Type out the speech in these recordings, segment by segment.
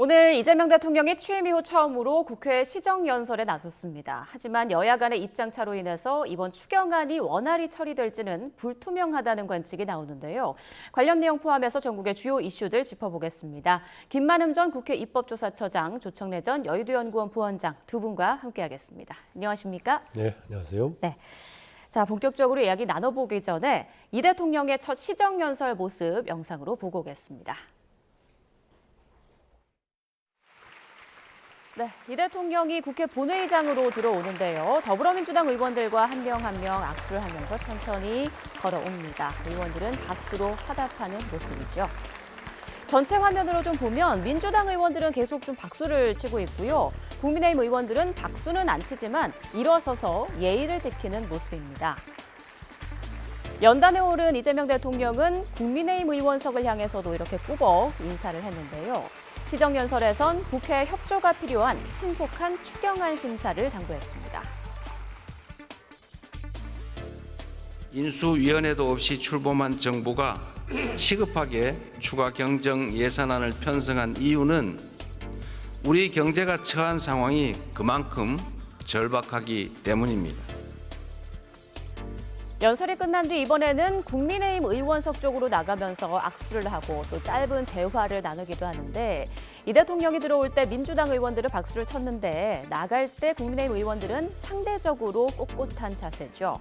오늘 이재명 대통령이 취임 이후 처음으로 국회 시정연설에 나섰습니다. 하지만 여야 간의 입장차로 인해서 이번 추경안이 원활히 처리될지는 불투명하다는 관측이 나오는데요. 관련 내용 포함해서 전국의 주요 이슈들 짚어보겠습니다. 김만흠 전 국회 입법조사처장, 조청래 전 여의도연구원 부원장 두 분과 함께하겠습니다. 안녕하십니까? 네, 안녕하세요. 네. 자, 본격적으로 이야기 나눠보기 전에 이 대통령의 첫 시정연설 모습 영상으로 보고 오겠습니다. 네, 이 대통령이 국회 본회의장으로 들어오는데요. 더불어민주당 의원들과 한 명 한 명 악수를 하면서 천천히 걸어옵니다. 의원들은 박수로 화답하는 모습이죠. 전체 화면으로 좀 보면 민주당 의원들은 계속 좀 박수를 치고 있고요. 국민의힘 의원들은 박수는 안 치지만 일어서서 예의를 지키는 모습입니다. 연단에 오른 이재명 대통령은 국민의힘 의원석을 향해서도 이렇게 꾸벅 인사를 했는데요. 시정연설에선 국회 협조가 필요한 신속한 추경안 심사를 당부했습니다. 인수위원회도 없이 출범한 정부가 시급하게 추가 경정 예산안을 편성한 이유는 우리 경제가 처한 상황이 그만큼 절박하기 때문입니다. 연설이 끝난 뒤 이번에는 국민의힘 의원석 쪽으로 나가면서 악수를 하고 또 짧은 대화를 나누기도 하는데 이 대통령이 들어올 때 민주당 의원들은 박수를 쳤는데 나갈 때 국민의힘 의원들은 상대적으로 꼿꼿한 자세죠.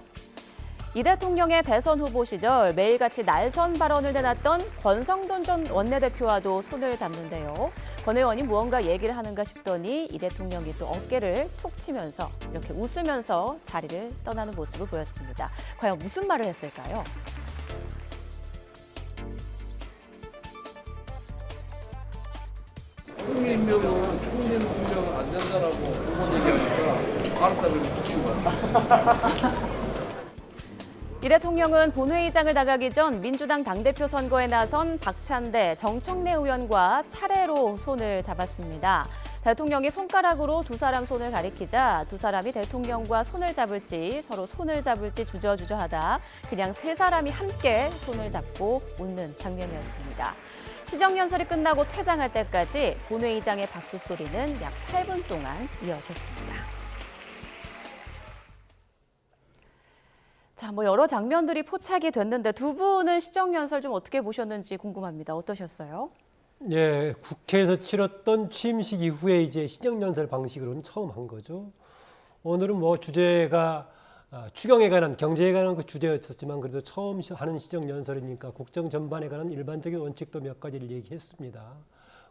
이 대통령의 대선 후보 시절 매일같이 날선 발언을 내놨던 권성동 전 원내대표와도 손을 잡는데요. 권 의원이 무언가 얘기를 하는가 싶더니 이 대통령이 또 어깨를 툭 치면서 이렇게 웃으면서 자리를 떠나는 모습을 보였습니다. 과연 무슨 말을 했을까요? 총리 임명은 총리 임명 안 된다라고 그런 얘기하니까 알았다고 붙인 거야. 이 대통령은 본회의장을 나가기 전 민주당 당대표 선거에 나선 박찬대, 정청래 의원과 차례로 손을 잡았습니다. 대통령이 손가락으로 두 사람 손을 가리키자 두 사람이 대통령과 손을 잡을지 서로 손을 잡을지 주저주저하다 그냥 세 사람이 함께 손을 잡고 웃는 장면이었습니다. 시정연설이 끝나고 퇴장할 때까지 본회의장의 박수 소리는 약 8분 동안 이어졌습니다. 자, 여러 장면들이 포착이 됐는데 두 분은 시정연설 좀 어떻게 보셨는지 궁금합니다. 어떠셨어요? 예, 국회에서 치렀던 취임식 이후에 이제 시정연설 방식으로는 처음 한 거죠. 오늘은 주제가 추경에 관한, 경제에 관한 그 주제였었지만 그래도 처음 하는 시정연설이니까 국정 전반에 관한 일반적인 원칙도 몇 가지를 얘기했습니다.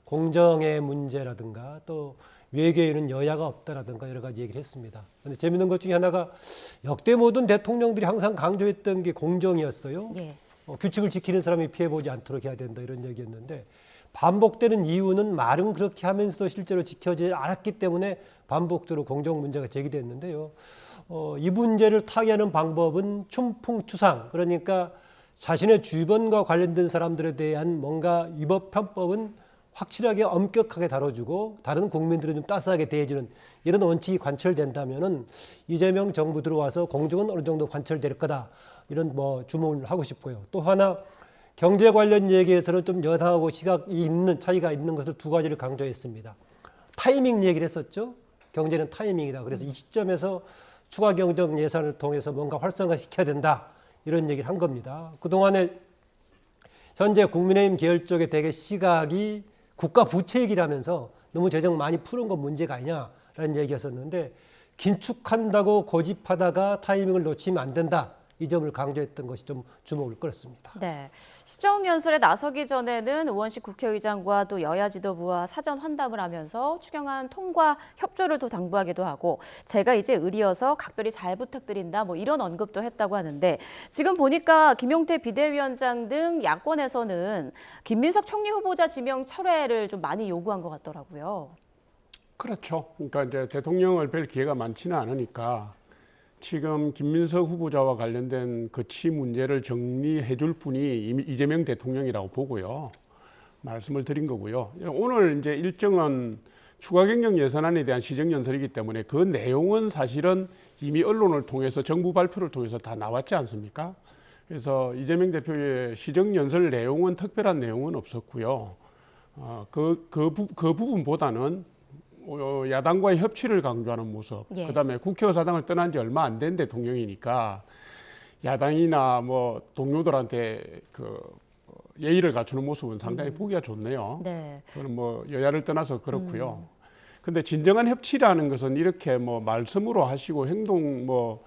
공정의 문제라든가 또 외교에는 여야가 없다라든가 여러 가지 얘기를 했습니다. 그런데 재미있는 것 중에 하나가 역대 모든 대통령들이 항상 강조했던 게 공정이었어요. 예. 규칙을 지키는 사람이 피해보지 않도록 해야 된다 이런 얘기였는데 반복되는 이유는 말은 그렇게 하면서도 실제로 지켜지지 않았기 때문에 반복적으로 공정 문제가 제기됐는데요. 이 문제를 타개하는 방법은 춘풍추상, 그러니까 자신의 주변과 관련된 사람들에 대한 뭔가 위법 편법은 확실하게 엄격하게 다뤄주고 다른 국민들은 좀 따스하게 대해주는 이런 원칙이 관철된다면은 이재명 정부 들어와서 공정은 어느 정도 관철될 거다 이런 주목을 하고 싶고요. 또 하나 경제 관련 얘기에서는 좀 여당하고 시각이 있는 차이가 있는 것을 두 가지를 강조했습니다. 타이밍 얘기를 했었죠. 경제는 타이밍이다. 그래서 이 시점에서 추가 경정 예산을 통해서 뭔가 활성화시켜야 된다 이런 얘기를 한 겁니다. 그동안에 현재 국민의힘 계열 쪽에 되게 시각이 국가 부채 얘기를 하면서 너무 재정 많이 푸는 건 문제가 아니냐라는 얘기였었는데 긴축한다고 고집하다가 타이밍을 놓치면 안 된다. 이 점을 강조했던 것이 좀 주목을 끌었습니다. 네, 시정연설에 나서기 전에는 의원식 국회의장과 또 여야 지도부와 사전 환담을 하면서 추경안 통과 협조를 또 당부하기도 하고 제가 이제 의리여서 각별히 잘 부탁드린다 이런 언급도 했다고 하는데 지금 보니까 김용태 비대위원장 등 야권에서는 김민석 총리 후보자 지명 철회를 좀 많이 요구한 것 같더라고요. 그렇죠. 그러니까 이제 대통령을 뵐 기회가 많지는 않으니까 지금 김민석 후보자와 관련된 거치 문제를 정리해 줄 분이 이재명 대통령이라고 보고요. 말씀을 드린 거고요. 오늘 이제 일정은 추가 경정 예산안에 대한 시정연설이기 때문에 그 내용은 사실은 이미 언론을 통해서 정부 발표를 통해서 다 나왔지 않습니까? 그래서 이재명 대표의 시정연설 내용은 특별한 내용은 없었고요. 그 부분보다는 야당과의 협치를 강조하는 모습, 예. 그다음에 국회의사당을 떠난 지 얼마 안 된 대통령이니까 야당이나 뭐 동료들한테 그 예의를 갖추는 모습은 상당히 보기가 좋네요. 네. 그거는 뭐 여야를 떠나서 그렇고요. 근데 진정한 협치라는 것은 이렇게 뭐 말씀으로 하시고 행동 뭐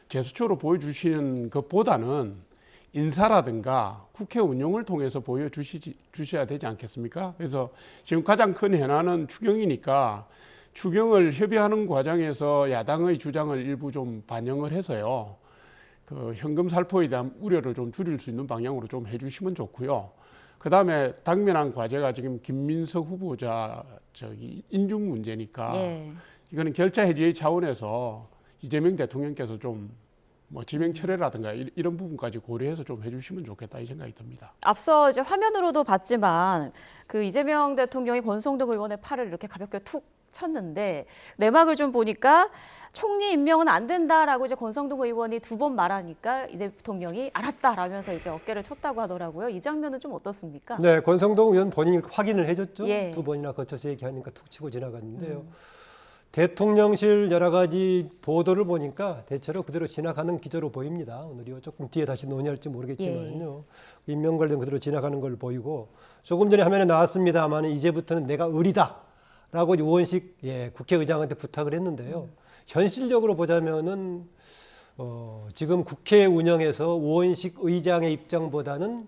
제스처로 보여주시는 것보다는 인사라든가 국회 운영을 통해서 보여주셔야 되지 않겠습니까? 그래서 지금 가장 큰 현안은 추경이니까 추경을 협의하는 과정에서 야당의 주장을 일부 좀 반영을 해서요. 그 현금 살포에 대한 우려를 좀 줄일 수 있는 방향으로 좀 해주시면 좋고요. 그 다음에 당면한 과제가 지금 김민석 후보자 인준 문제니까 예. 이거는 결자 해지의 차원에서 이재명 대통령께서 좀 뭐 지명 철회라든가 이런 부분까지 고려해서 좀 해주시면 좋겠다 이 생각이 듭니다. 앞서 이제 화면으로도 봤지만 그 이재명 대통령이 권성동 의원의 팔을 이렇게 가볍게 툭 쳤는데 내막을 좀 보니까 총리 임명은 안 된다라고 이제 권성동 의원이 2번 말하니까 이 대통령이 알았다라면서 이제 어깨를 쳤다고 하더라고요. 이 장면은 좀 어떻습니까? 네, 권성동 의원 본인이 확인을 해줬죠. 예. 2번이나 거쳐서 얘기하니까 툭 치고 지나갔는데요. 대통령실 여러 가지 보도를 보니까 대체로 그대로 지나가는 기조로 보입니다. 오늘이요. 조금 뒤에 다시 논의할지 모르겠지만요. 임명 관련 그대로 지나가는 걸 보이고 조금 전에 화면에 나왔습니다만 이제부터는 내가 의리다라고 우원식 국회의장한테 부탁을 했는데요. 현실적으로 보자면은 지금 국회 운영에서 우원식 의장의 입장보다는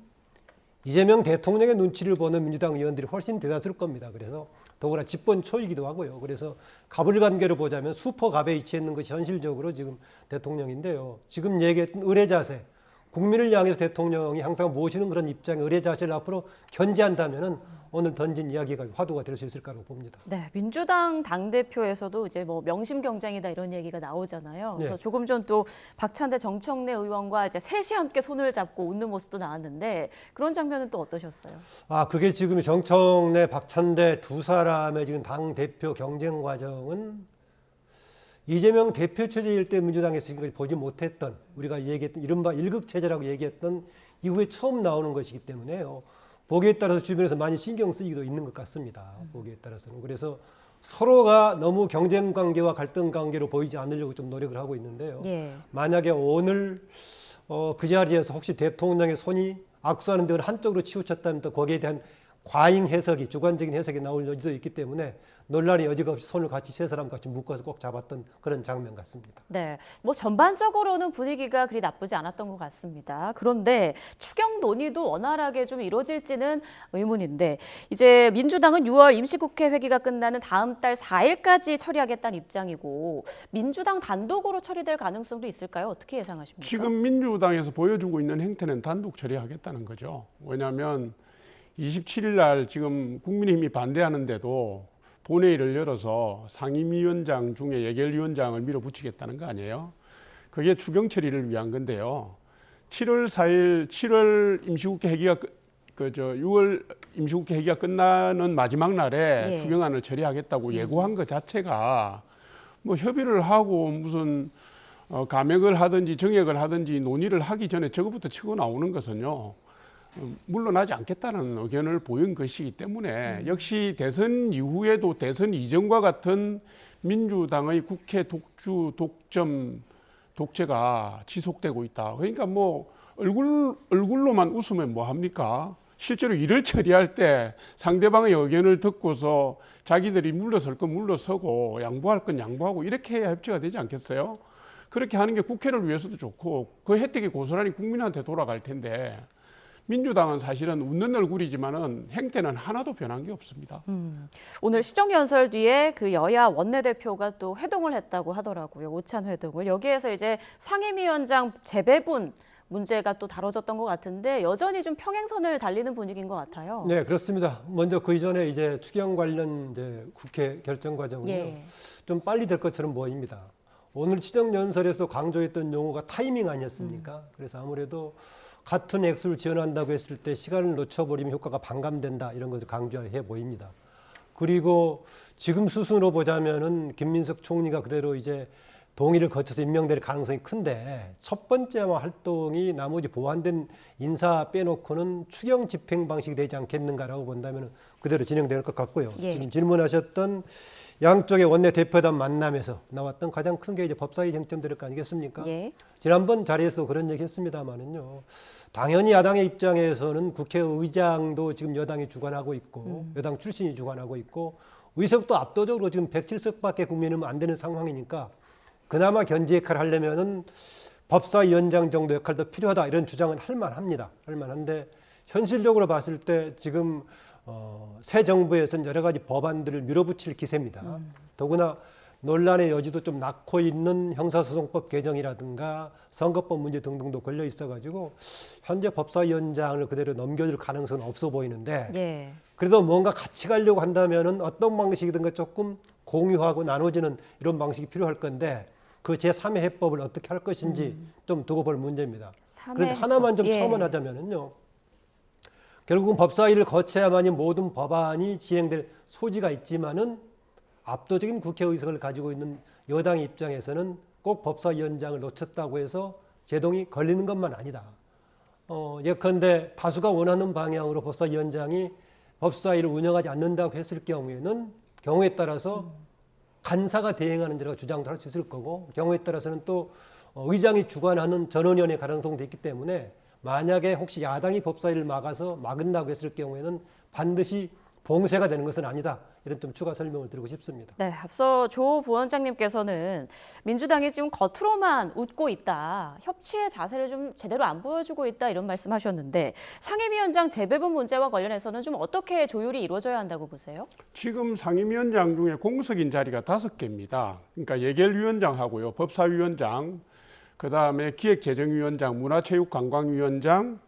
이재명 대통령의 눈치를 보는 민주당 의원들이 훨씬 대다수일 겁니다. 그래서 더구나 집권 초이기도 하고요. 그래서 가불관계로 보자면 슈퍼갑에 위치했는 것이 현실적으로 지금 대통령인데요. 지금 얘기했던 의례 자세, 국민을 향해서 대통령이 항상 모시는 그런 입장의 의례 자세를 앞으로 견지한다면은 오늘 던진 이야기가 화두가 될 수 있을 거라고 봅니다. 네, 민주당 당대표에서도 이제 뭐 명심 경쟁이다 이런 얘기가 나오잖아요. 그래서 네. 조금 전 또 박찬대 정청래 의원과 이제 셋이 함께 손을 잡고 웃는 모습도 나왔는데 그런 장면은 또 어떠셨어요? 그게 지금 정청래, 박찬대 두 사람의 지금 당 대표 경쟁 과정은 이재명 대표 체제일 때 민주당에서 지금까지 보지 못했던 우리가 얘기했던 이른바 일극 체제라고 얘기했던 이후에 처음 나오는 것이기 때문에요. 보기에 따라서 주변에서 많이 신경 쓰이기도 있는 것 같습니다. 보기에 따라서는. 그래서 서로가 너무 경쟁 관계와 갈등 관계로 보이지 않으려고 좀 노력을 하고 있는데요. 예. 만약에 오늘 그 자리에서 혹시 대통령의 손이 악수하는 데를 한쪽으로 치우쳤다면 또 거기에 대한 과잉 해석이 주관적인 해석이 나올 여지도 있기 때문에 논란이 여지가 없이 손을 같이 세 사람 같이 묶어서 꼭 잡았던 그런 장면 같습니다. 네, 뭐 전반적으로는 분위기가 그리 나쁘지 않았던 것 같습니다. 그런데 추경 논의도 원활하게 좀 이루어질지는 의문인데 이제 민주당은 6월 임시국회 회기가 끝나는 다음 달 4일까지 처리하겠다는 입장이고 민주당 단독으로 처리될 가능성도 있을까요? 어떻게 예상하십니까? 지금 민주당에서 보여주고 있는 행태는 단독 처리하겠다는 거죠. 왜냐하면 27일 날 지금 국민의힘이 반대하는데도 본회의를 열어서 상임위원장 중에 예결위원장을 밀어붙이겠다는 거 아니에요? 그게 추경 처리를 위한 건데요. 7월 4일 7월 임시국회 회기가 6월 임시국회 회기가 끝나는 마지막 날에 예. 추경안을 처리하겠다고 예고한 것 자체가 뭐 협의를 하고 무슨 감액을 하든지 정액을 하든지 논의를 하기 전에 저것부터 치고 나오는 것은요. 물러나지 않겠다는 의견을 보인 것이기 때문에 역시 대선 이후에도 대선 이전과 같은 민주당의 국회 독주, 독점, 독재가 지속되고 있다. 그러니까 뭐 얼굴로만 웃으면 뭐 합니까? 실제로 일을 처리할 때 상대방의 의견을 듣고서 자기들이 물러설 건 물러서고 양보할 건 양보하고 이렇게 해야 협치가 되지 않겠어요? 그렇게 하는 게 국회를 위해서도 좋고 그 혜택이 고스란히 국민한테 돌아갈 텐데 민주당은 사실은 웃는 얼굴이지만은 행태는 하나도 변한 게 없습니다. 오늘 시정연설 뒤에 그 여야 원내대표가 또 회동을 했다고 하더라고요. 오찬 회동을. 여기에서 이제 상임위원장 재배분 문제가 또 다뤄졌던 것 같은데 여전히 좀 평행선을 달리는 분위기인 것 같아요. 네, 그렇습니다. 먼저 그 이전에 이제 추경 관련 이제 국회 결정 과정은요. 예. 좀 빨리 될 것처럼 보입니다. 오늘 시정연설에서 강조했던 용어가 타이밍 아니었습니까? 그래서 아무래도 같은 액수를 지원한다고 했을 때 시간을 놓쳐버리면 효과가 반감된다 이런 것을 강조해 보입니다. 그리고 지금 수순으로 보자면은 김민석 총리가 그대로 이제 동의를 거쳐서 임명될 가능성이 큰데 첫 번째 활동이 나머지 보완된 인사 빼놓고는 추경 집행 방식이 되지 않겠는가라고 본다면 그대로 진행될 것 같고요. 예. 지금 질문하셨던 양쪽의 원내 대표단 만남에서 나왔던 가장 큰 게 이제 법사위 쟁점될 거 아니겠습니까? 예. 지난번 자리에서 그런 얘기 했습니다만은요. 당연히 야당의 입장에서는 국회의장도 지금 여당이 주관하고 있고 여당 출신이 주관하고 있고 의석도 압도적으로 지금 107석밖에 국민은 안 되는 상황이니까 그나마 견제 역할을 하려면은 법사위원장 정도 역할도 필요하다 이런 주장은 할만합니다. 할만한데 현실적으로 봤을 때 지금 새 정부에서는 여러 가지 법안들을 밀어붙일 기세입니다. 더구나 논란의 여지도 좀 낳고 있는 형사소송법 개정이라든가 선거법 문제 등등도 걸려 있어가지고 현재 법사위원장을 그대로 넘겨줄 가능성은 없어 보이는데 예. 그래도 뭔가 같이 가려고 한다면은 어떤 방식이든가 조금 공유하고 나눠지는 이런 방식이 필요할 건데 그 제3의 해법을 어떻게 할 것인지 좀 두고 볼 문제입니다. 그런데 하나만 좀 첨언하자면은요. 결국은 법사위를 거쳐야만이 모든 법안이 진행될 소지가 있지만은 압도적인 국회 의석을 가지고 있는 여당 입장에서는 꼭 법사위원장을 놓쳤다고 해서 제동이 걸리는 것만 아니다. 예컨대 다수가 원하는 방향으로 법사위원장이 법사위를 운영하지 않는다고 했을 경우에는 경우에 따라서 간사가 대행하는 데가 주장도 할 수 있을 거고 경우에 따라서는 또 의장이 주관하는 전원위원회 가능성도 있기 때문에 만약에 혹시 야당이 법사위를 막은다고 했을 경우에는 반드시 봉쇄가 되는 것은 아니다. 이런 좀 추가 설명을 드리고 싶습니다. 네, 앞서 조 부원장님께서는 민주당이 지금 겉으로만 웃고 있다. 협치의 자세를 좀 제대로 안 보여주고 있다. 이런 말씀하셨는데 상임위원장 재배분 문제와 관련해서는 좀 어떻게 조율이 이루어져야 한다고 보세요? 지금 상임위원장 중에 공석인 자리가 5개입니다. 그러니까 예결위원장하고요, 법사위원장, 그다음에 기획재정위원장, 문화체육관광위원장,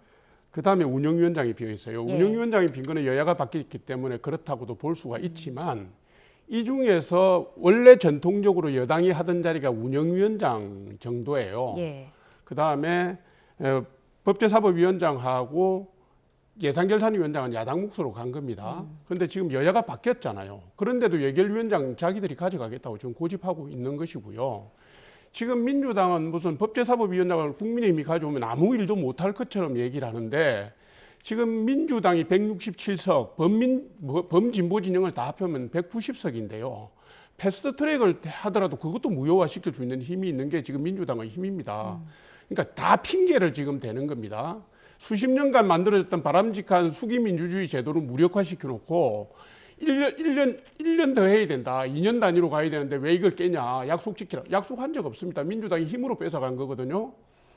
그다음에 운영위원장이 비어 있어요. 예. 운영위원장이 빈 거는 여야가 바뀌었기 때문에 그렇다고도 볼 수가 있지만 이 중에서 원래 전통적으로 여당이 하던 자리가 운영위원장 정도예요. 예. 그다음에 법제사법위원장하고 예산결산위원장은 야당 몫으로 간 겁니다. 그런데 지금 여야가 바뀌었잖아요. 그런데도 예결위원장 자기들이 가져가겠다고 지금 고집하고 있는 것이고요. 지금 민주당은 무슨 법제사법위원장을 국민의힘이 가져오면 아무 일도 못할 것처럼 얘기를 하는데 지금 민주당이 167석, 범진보 진영을 다 합하면 190석인데요. 패스트트랙을 하더라도 그것도 무효화시킬 수 있는 힘이 있는 게 지금 민주당의 힘입니다. 그러니까 다 핑계를 지금 대는 겁니다. 수십 년간 만들어졌던 바람직한 수기민주주의 제도를 무력화시켜 놓고 1년 더 해야 된다. 2년 단위로 가야 되는데 왜 이걸 깨냐. 약속 지키라. 약속한 적 없습니다. 민주당이 힘으로 뺏어간 거거든요.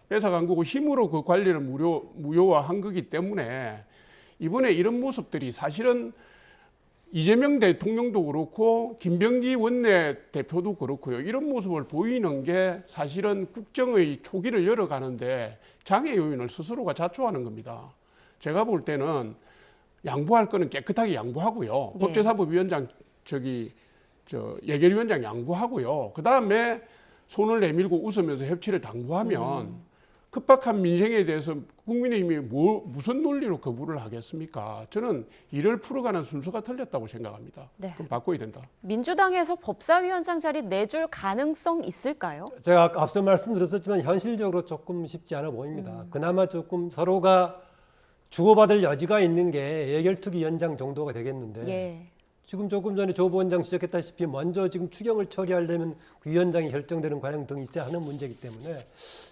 뺏어간 거고 힘으로 그 관리를 무효화한 거기 때문에 이번에 이런 모습들이 사실은 이재명 대통령도 그렇고 김병기 원내대표도 그렇고요. 이런 모습을 보이는 게 사실은 국정의 초기를 열어가는데 장애 요인을 스스로가 자초하는 겁니다. 제가 볼 때는 양보할 거는 깨끗하게 양보하고요. 네. 법제사법위원장 예결위원장 양보하고요. 그 다음에 손을 내밀고 웃으면서 협치를 당부하면 급박한 민생에 대해서 국민의힘이 무슨 논리로 거부를 하겠습니까? 저는 이를 풀어가는 순서가 틀렸다고 생각합니다. 네. 그럼 바꿔야 된다. 민주당에서 법사위원장 자리 내줄 가능성 있을까요? 제가 앞서 말씀드렸었지만 현실적으로 조금 쉽지 않아 보입니다. 그나마 조금 서로가 주고받을 여지가 있는 게 예결특위위원장 정도가 되겠는데 예. 지금 조금 전에 조 부원장 지적했다시피 먼저 지금 추경을 처리하려면 그 위원장이 결정되는 과정 등이 있어야 하는 문제이기 때문에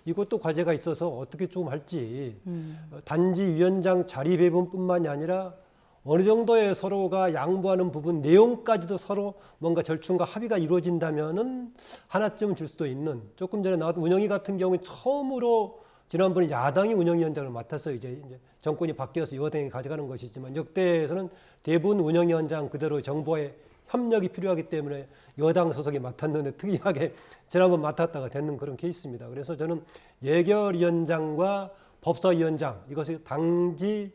이것도 과제가 있어서 어떻게 좀 할지 단지 위원장 자리 배분뿐만이 아니라 어느 정도의 서로가 양보하는 부분 내용까지도 서로 뭔가 절충과 합의가 이루어진다면은 하나쯤은 줄 수도 있는 조금 전에 나왔던 운영위 같은 경우에 처음으로 지난번에 야당이 운영위원장을 맡았어요. 이제 정권이 바뀌어서 여당이 가져가는 것이지만 역대에서는 대부분 운영위원장 그대로 정부와의 협력이 필요하기 때문에 여당 소속이 맡았는데 특이하게 지난번 맡았다가 됐는 그런 케이스입니다. 그래서 저는 예결위원장과 법사위원장 이것이 당지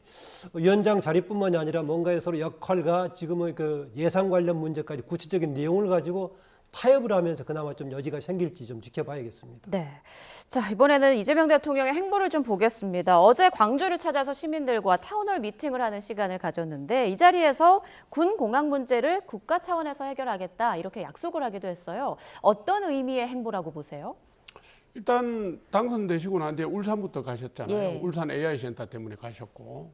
위원장 자리뿐만이 아니라 뭔가의 서로 역할과 지금의 그 예산 관련 문제까지 구체적인 내용을 가지고 타협을 하면서 그나마 좀 여지가 생길지 좀 지켜봐야겠습니다. 네. 자, 이번에는 이재명 대통령의 행보를 좀 보겠습니다. 어제 광주를 찾아서 시민들과 타운홀 미팅을 하는 시간을 가졌는데 이 자리에서 군 공항 문제를 국가 차원에서 해결하겠다 이렇게 약속을 하기도 했어요. 어떤 의미의 행보라고 보세요? 일단 당선되시고 난 뒤에 울산부터 가셨잖아요. 예. 울산 AI 센터 때문에 가셨고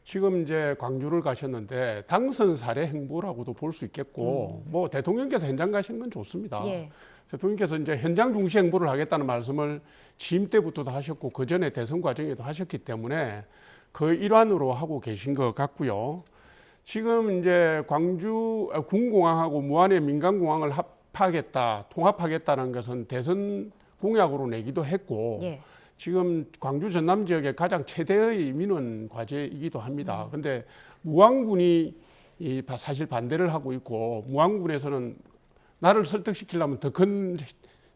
지금 이제 광주를 가셨는데 당선 사례 행보라고도 볼 수 있겠고 뭐 대통령께서 현장 가신 건 좋습니다. 예. 대통령께서 이제 현장 중시 행보를 하겠다는 말씀을 취임 때부터도 하셨고 그 전에 대선 과정에도 하셨기 때문에 그 일환으로 하고 계신 것 같고요. 지금 이제 광주 군공항하고 무안의 민간공항을 합하겠다, 통합하겠다는 것은 대선 공약으로 내기도 했고 예. 지금 광주 전남 지역의 가장 최대의 민원 과제이기도 합니다. 근데 무안군이 사실 반대를 하고 있고 무안군에서는 나를 설득시키려면 더 큰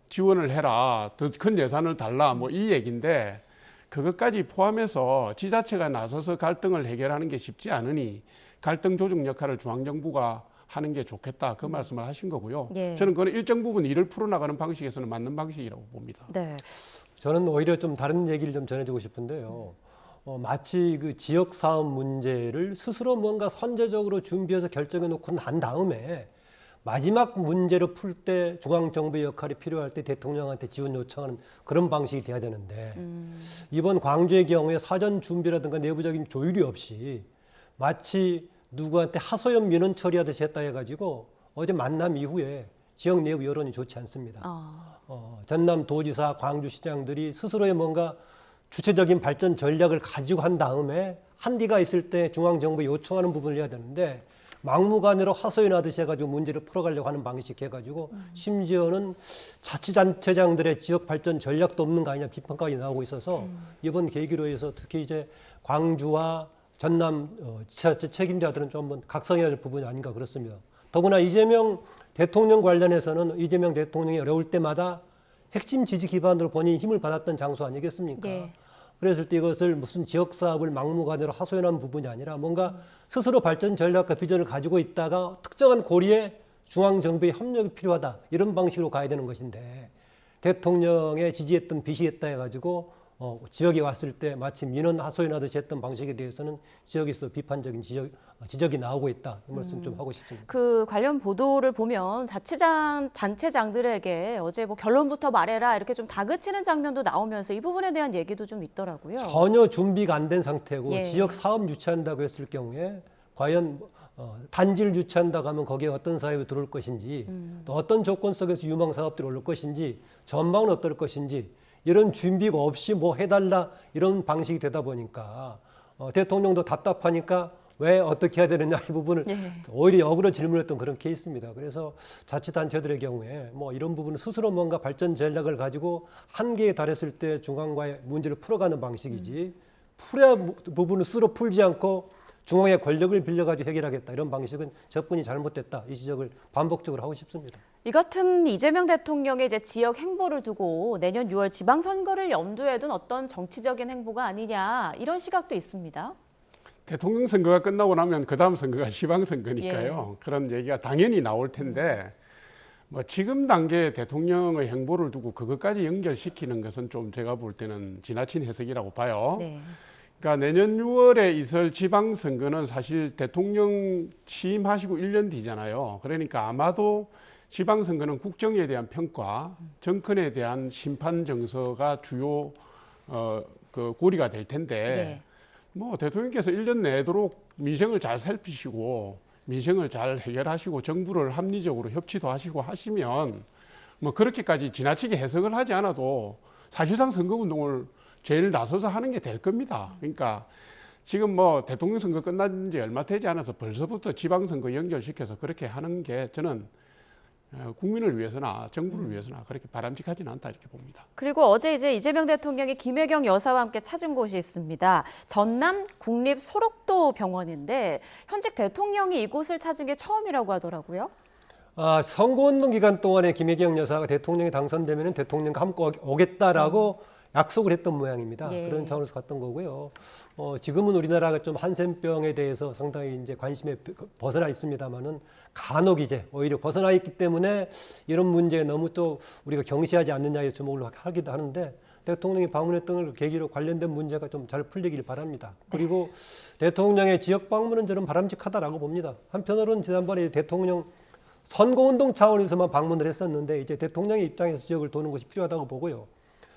지원을 해라, 더 큰 예산을 달라 뭐 이 얘기인데 그것까지 포함해서 지자체가 나서서 갈등을 해결하는 게 쉽지 않으니 갈등 조정 역할을 중앙정부가 하는 게 좋겠다 그 말씀을 하신 거고요. 예. 저는 그건 일정 부분 일을 풀어나가는 방식에서는 맞는 방식이라고 봅니다. 네. 저는 오히려 좀 다른 얘기를 좀 전해주고 싶은데요. 마치 그 지역 사업 문제를 스스로 뭔가 선제적으로 준비해서 결정해 놓고 난 다음에 마지막 문제로 풀 때 중앙 정부의 역할이 필요할 때 대통령한테 지원 요청하는 그런 방식이 돼야 되는데 이번 광주의 경우에 사전 준비라든가 내부적인 조율이 없이 마치 누구한테 하소연 민원 처리하듯이 했다 해가지고 어제 만남 이후에 지역 내부 여론이 좋지 않습니다. 전남 도지사, 광주시장들이 스스로의 뭔가 주체적인 발전 전략을 가지고 한 다음에 한디가 있을 때 중앙정부에 요청하는 부분을 해야 되는데 막무가내로 하소연하듯이 해가지고 문제를 풀어가려고 하는 방식 해가지고 심지어는 자치단체장들의 지역 발전 전략도 없는 거 아니냐 비판까지 나오고 있어서 이번 계기로 해서 특히 이제 광주와 전남 지자체 책임자들은 좀 한번 각성해야 될 부분이 아닌가 그렇습니다. 더구나 이재명 대통령 관련해서는 이재명 대통령이 어려울 때마다 핵심 지지 기반으로 본인이 힘을 받았던 장소 아니겠습니까? 예. 그랬을 때 이것을 무슨 지역 사업을 막무가내로 하소연한 부분이 아니라 뭔가 스스로 발전 전략과 비전을 가지고 있다가 특정한 고리에 중앙 정부의 협력이 필요하다 이런 방식으로 가야 되는 것인데 대통령의 지지했던 비시했다 해가지고 지역에 왔을 때 마치 민원 하소연하듯이 했던 방식에 대해서는 지역에서 비판적인 지적이 나오고 있다. 이 말씀 좀 하고 싶습니다. 그 관련 보도를 보면 단체장들에게 어제 뭐 결론부터 말해라 이렇게 좀 다그치는 장면도 나오면서 이 부분에 대한 얘기도 좀 있더라고요. 전혀 준비가 안 된 상태고 예. 지역 사업 유치한다고 했을 경우에 과연 단지를 유치한다고 하면 거기에 어떤 사업이 들어올 것인지 또 어떤 조건 속에서 유망 사업들이 올 것인지 전망은 어떨 것인지 이런 준비가 없이 뭐 해달라 이런 방식이 되다 보니까 대통령도 답답하니까 왜 어떻게 해야 되느냐 이 부분을 예. 오히려 역으로 질문했던 그런 케이스입니다. 그래서 자치단체들의 경우에 뭐 이런 부분은 스스로 뭔가 발전 전략을 가지고 한계에 달했을 때 중앙과의 문제를 풀어가는 방식이지 풀어야 부분을 스스로 풀지 않고 중앙의 권력을 빌려가지고 해결하겠다 이런 방식은 접근이 잘못됐다 이 지적을 반복적으로 하고 싶습니다. 이 같은 이재명 대통령의 이제 지역 행보를 두고 내년 6월 지방선거를 염두에 둔 어떤 정치적인 행보가 아니냐 이런 시각도 있습니다. 대통령 선거가 끝나고 나면 그 다음 선거가 지방선거니까요. 그런 얘기가 당연히 나올 텐데 뭐 지금 단계에 대통령의 행보를 두고 그것까지 연결시키는 것은 좀 제가 볼 때는 지나친 해석이라고 봐요. 네. 그러니까 내년 6월에 있을 지방선거는 사실 대통령 취임하시고 1년 뒤잖아요. 그러니까 아마도 지방선거는 국정에 대한 평가, 정권에 대한 심판 정서가 주요 그 고리가 될 텐데 네. 뭐 대통령께서 1년 내도록 민생을 잘 살피시고 민생을 잘 해결하시고 정부를 합리적으로 협치도 하시고 하시면 뭐 그렇게까지 지나치게 해석을 하지 않아도 사실상 선거운동을 제일 나서서 하는 게 될 겁니다. 그러니까 지금 뭐 대통령 선거 끝난 지 얼마 되지 않아서 벌써부터 지방선거 연결시켜서 그렇게 하는 게 저는 국민을 위해서나 정부를 위해서나 그렇게 바람직하지는 않다 이렇게 봅니다. 그리고 어제 이제 이재명 대통령이 김혜경 여사와 함께 찾은 곳이 있습니다. 전남 국립 소록도 병원인데 현직 대통령이 이곳을 찾은 게 처음이라고 하더라고요. 선거운동 기간 동안에 김혜경 여사가 대통령이 당선되면 대통령과 함께 오겠다라고 약속을 했던 모양입니다. 예. 그런 차원에서 갔던 거고요. 지금은 우리나라가 좀 한센병에 대해서 상당히 이제 관심에 벗어나 있습니다만은 간혹 이제 오히려 벗어나 있기 때문에 이런 문제에 너무 또 우리가 경시하지 않느냐에 주목을 하기도 하는데 대통령이 방문했던 걸 계기로 관련된 문제가 좀 잘 풀리길 바랍니다. 그리고 대통령의 지역 방문은 저는 바람직하다라고 봅니다. 한편으로는 지난번에 대통령 선거운동 차원에서만 방문을 했었는데 이제 대통령의 입장에서 지역을 도는 것이 필요하다고 보고요.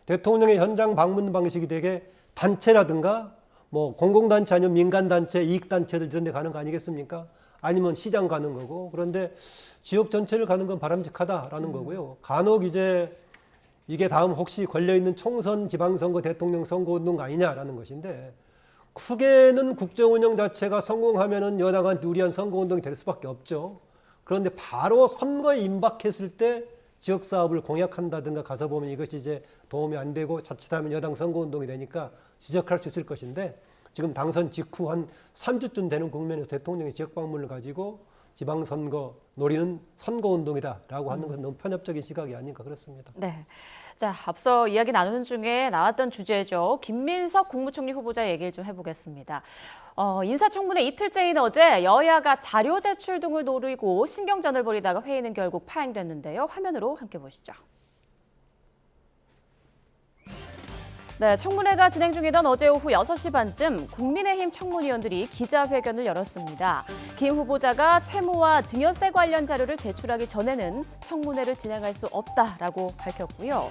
대통령의 현장 방문 방식이 되게 단체라든가 뭐 공공단체 아니면 민간단체, 이익단체들 이런 데 가는 거 아니겠습니까? 아니면 시장 가는 거고. 그런데 지역 전체를 가는 건 바람직하다라는 거고요. 간혹 이제 이게 다음 혹시 걸려있는 총선, 지방선거, 대통령 선거운동 아니냐라는 것인데 크게는 국정운영 자체가 성공하면은 여당한테 유리한 선거운동이 될 수밖에 없죠. 그런데 바로 선거에 임박했을 때 지역 사업을 공약한다든가 가서 보면 이것이 이제 도움이 안 되고 자칫하면 여당 선거운동이 되니까 지적할 수 있을 것인데 지금 당선 직후 한 3주쯤 되는 국면에서 대통령이 지역 방문을 가지고 지방선거 노리는 선거운동이다라고 하는 것은 너무 편협적인 시각이 아닌가 그렇습니다. 네. 자, 앞서 이야기 나누는 중에 나왔던 주제죠. 김민석 국무총리 후보자 얘기를 좀 해보겠습니다. 인사청문회 이틀째인 어제 여야가 자료 제출 등을 노리고 신경전을 벌이다가 회의는 결국 파행됐는데요. 화면으로 함께 보시죠. 네, 청문회가 진행 중이던 어제 오후 6시 반쯤 국민의힘 청문위원들이 기자회견을 열었습니다. 김 후보자가 채무와 증여세 관련 자료를 제출하기 전에는 청문회를 진행할 수 없다라고 밝혔고요.